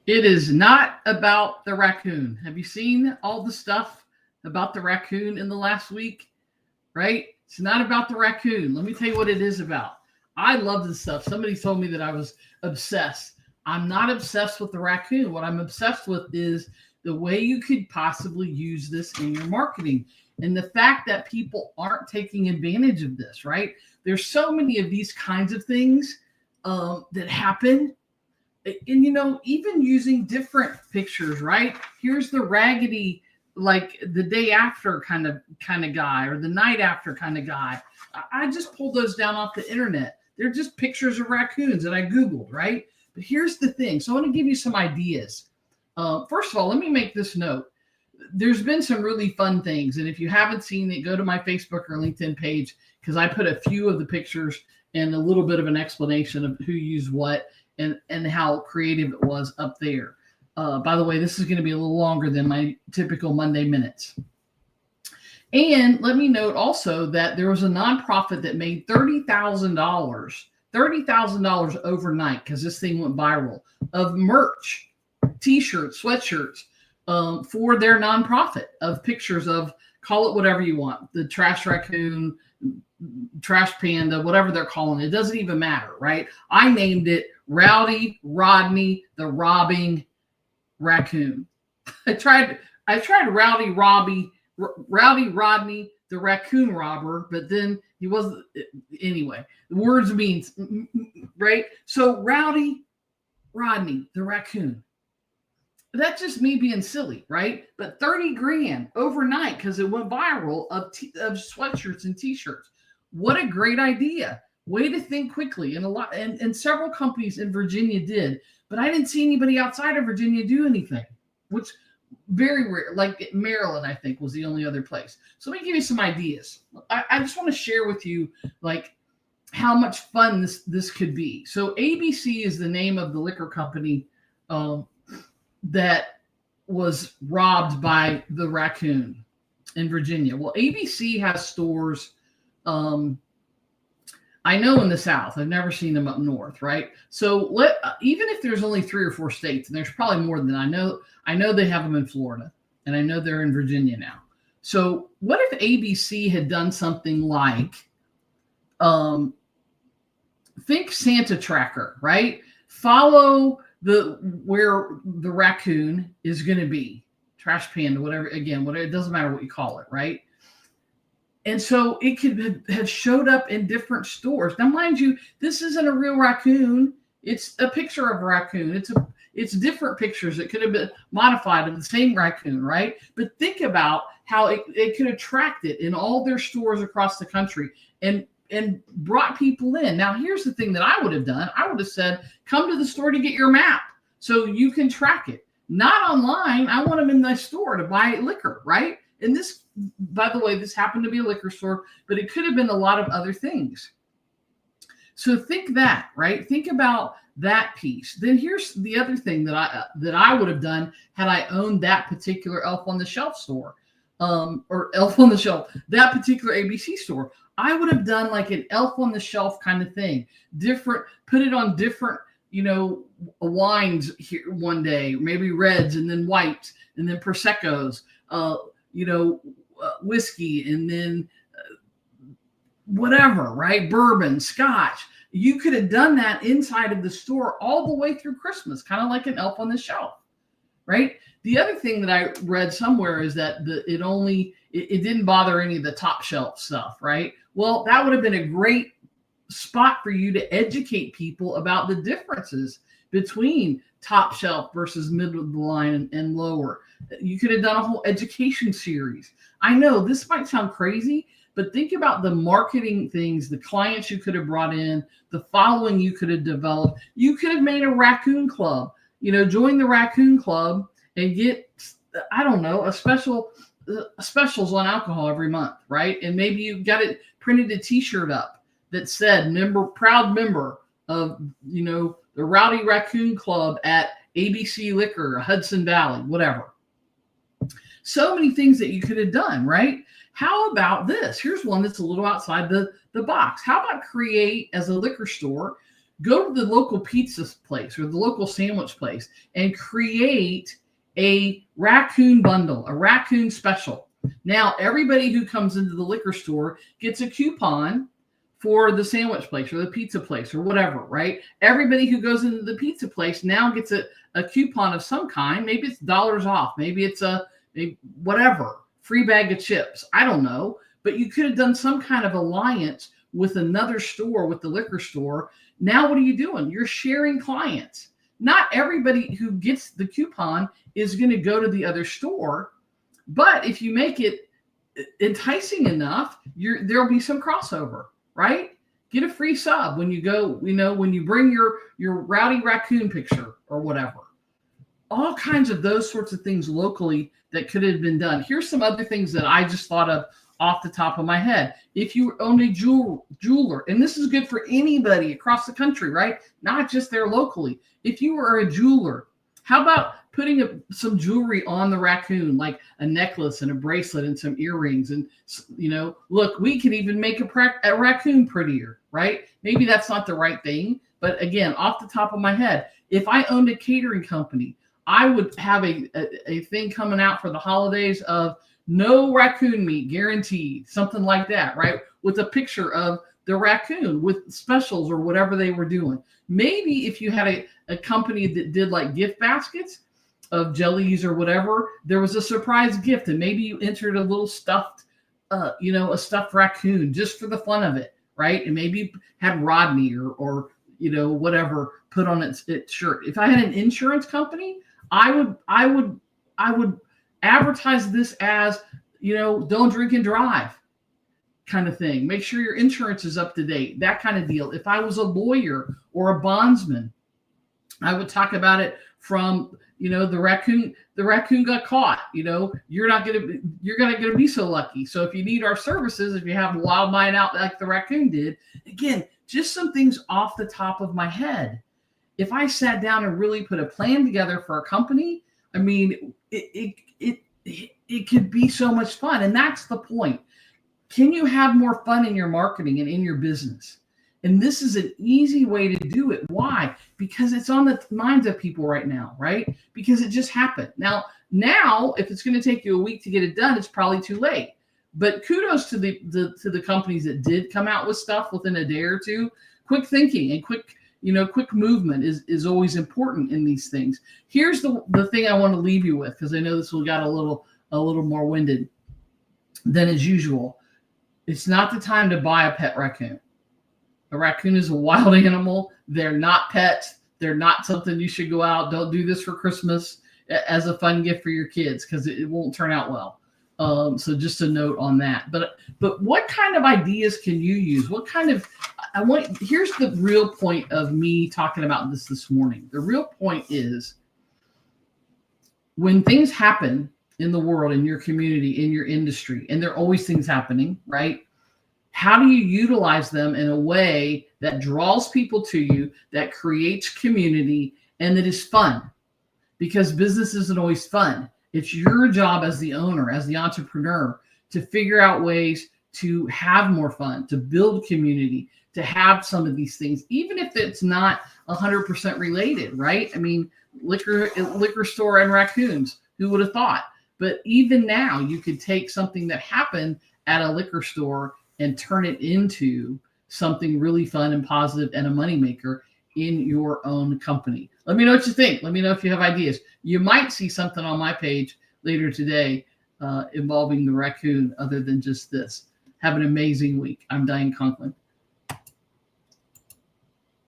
It is not about the raccoon. Have you seen all the stuff about the raccoon in the last week? Right? It's not about the raccoon. Let me tell you what it is about. I love this stuff. Somebody told me that I was obsessed. I'm not obsessed with the raccoon. What I'm obsessed with is the way you could possibly use this in your marketing and the fact that people aren't taking advantage of this, right? There's so many of these kinds of things that happen, and even using different pictures, right? Here's the raggedy, like the day after kind of guy, or the night after kind of guy. I just pulled those down off the internet. They're just pictures of raccoons that I googled, right? But here's the thing. So I want to give you some ideas. First of all, let me make this note. There's been some really fun things, and if you haven't seen it, go to my Facebook or LinkedIn page, because I put a few of the pictures and a little bit of an explanation of who used what and how creative it was up there. By the way, this is going to be a little longer than my typical Monday minutes. And let me note also that there was a nonprofit that made $30,000 overnight, because this thing went viral, of merch, t-shirts, sweatshirts, for their nonprofit, of pictures of, call it whatever you want, the trash raccoon, trash panda, whatever they're calling it. It doesn't even matter, right? I named it Rowdy Rodney the Robbing Raccoon. I tried Rowdy Rodney the Raccoon Robber, but then he wasn't. Anyway, the words means, right? So Rowdy Rodney the Raccoon. That's just me being silly, right? But 30 grand overnight because it went viral, of sweatshirts and t-shirts. What a great idea. Way to think quickly. And several companies in Virginia did, but I didn't see anybody outside of Virginia do anything, which very rare. Like Maryland, I think, was the only other place. So let me give you some ideas. I just want to share with you like how much fun this could be. So ABC is the name of the liquor company that was robbed by the raccoon in Virginia. Well, ABC has stores, I know, in the South. I've never seen them up north, right? So even if there's only 3 or 4 states, and there's probably more than I know they have them in Florida, and I know they're in Virginia now. So what if ABC had done something like, think Santa Tracker, right? Follow where the raccoon is going to be, trash panda, whatever, it doesn't matter what you call it, right? And so it could have showed up in different stores. Now, mind you, this isn't a real raccoon. It's a picture of a raccoon. It's different pictures. It could have been modified of the same raccoon, right? But think about how it could attract it in all their stores across the country and brought people in. Now, here's the thing that I would have done. I would have said, come to the store to get your map so you can track it. Not online. I want them in the store to buy liquor, right? And this, by the way, this happened to be a liquor store, but it could have been a lot of other things. So think that, right? Think about that piece. Then here's the other thing that I would have done had I owned that particular Elf on the Shelf store, or Elf on the Shelf, that particular ABC store. I would have done like an Elf on the Shelf kind of thing. Put it on different, wines here one day, maybe reds and then whites and then Prosecco's, whiskey, and then whatever, right? Bourbon, scotch. You could have done that inside of the store all the way through Christmas, kind of like an Elf on the Shelf, right? The other thing that I read somewhere is that it didn't bother any of the top shelf stuff, right? Well, that would have been a great spot for you to educate people about the differences between top shelf versus middle of the line and lower. You could have done a whole education series. I know this might sound crazy, but think about the marketing things, the clients you could have brought in, the following you could have developed. You could have made a raccoon club, join the raccoon club and get, I don't know, specials on alcohol every month, right? And maybe you got it printed a t-shirt up that said proud member of, the Rowdy Raccoon Club at ABC Liquor, Hudson Valley, whatever. So many things that you could have done, right? How about this? Here's one that's a little outside the box. How about create, as a liquor store, Go to the local pizza place or the local sandwich place and create a raccoon bundle, a raccoon special. Now, everybody who comes into the liquor store gets a coupon for the sandwich place or the pizza place or whatever, right? Everybody who goes into the pizza place now gets a coupon of some kind. Maybe it's dollars off. Maybe it's whatever, free bag of chips. I don't know. But you could have done some kind of alliance with another store, with the liquor store. Now, what are you doing? You're sharing clients. Not everybody who gets the coupon is going to go to the other store. But if you make it enticing enough, there'll be some crossover, right? Get a free sub when you go, when you bring your rowdy raccoon picture or whatever. All kinds of those sorts of things locally that could have been done. Here's some other things that I just thought of off the top of my head. If you own a jeweler, and this is good for anybody across the country, right? Not just there locally. If you are a jeweler, how about putting some jewelry on the raccoon, like a necklace and a bracelet and some earrings? And, look, we can even make a raccoon prettier, right? Maybe that's not the right thing. But again, off the top of my head, if I owned a catering company, I would have a thing coming out for the holidays of no raccoon meat guaranteed, something like that, right? With a picture of the raccoon with specials or whatever they were doing. Maybe if you had a company that did like gift baskets of jellies or whatever, there was a surprise gift, and maybe you entered a little stuffed, a stuffed raccoon just for the fun of it, right? And maybe had Rodney or whatever put on its shirt. If I had an insurance company, I would advertise this as, don't drink and drive kind of thing. Make sure your insurance is up to date, that kind of deal. If I was a lawyer or a bondsman, I would talk about it from, the raccoon got caught. You're gonna be so lucky. So if you need our services, if you have a wild night out like the raccoon did, again, just some things off the top of my head. If I sat down and really put a plan together for a company, I mean, it could be so much fun. And that's the point. Can you have more fun in your marketing and in your business? And this is an easy way to do it. Why? Because it's on the minds of people right now, right? Because it just happened. Now, if it's going to take you a week to get it done, it's probably too late. But kudos to the companies that did come out with stuff within a day or two. Quick thinking and quick movement is always important in these things. Here's the thing I want to leave you with, because I know this will got a little more winded than as usual. It's not the time to buy a pet raccoon. A raccoon is a wild animal. They're not pets. They're not something you should go out. Don't do this for Christmas as a fun gift for your kids, because it won't turn out well. So just a note on that. But what kind of ideas can you use? Here's the real point of me talking about this morning. The real point is, when things happen in the world, in your community, in your industry, and there are always things happening, right? How do you utilize them in a way that draws people to you, that creates community, and that is fun? Because business isn't always fun. It's your job as the owner, as the entrepreneur, to figure out ways to have more fun, to build community, to have some of these things, even if it's not 100% related, right? I mean, liquor store and raccoons, who would have thought? But even now, you could take something that happened at a liquor store and turn it into something really fun and positive and a moneymaker in your own company. Let me know what you think. Let me know if you have ideas. You might see something on my page later today involving the raccoon other than just this. Have an amazing week. I'm Diane Conklin.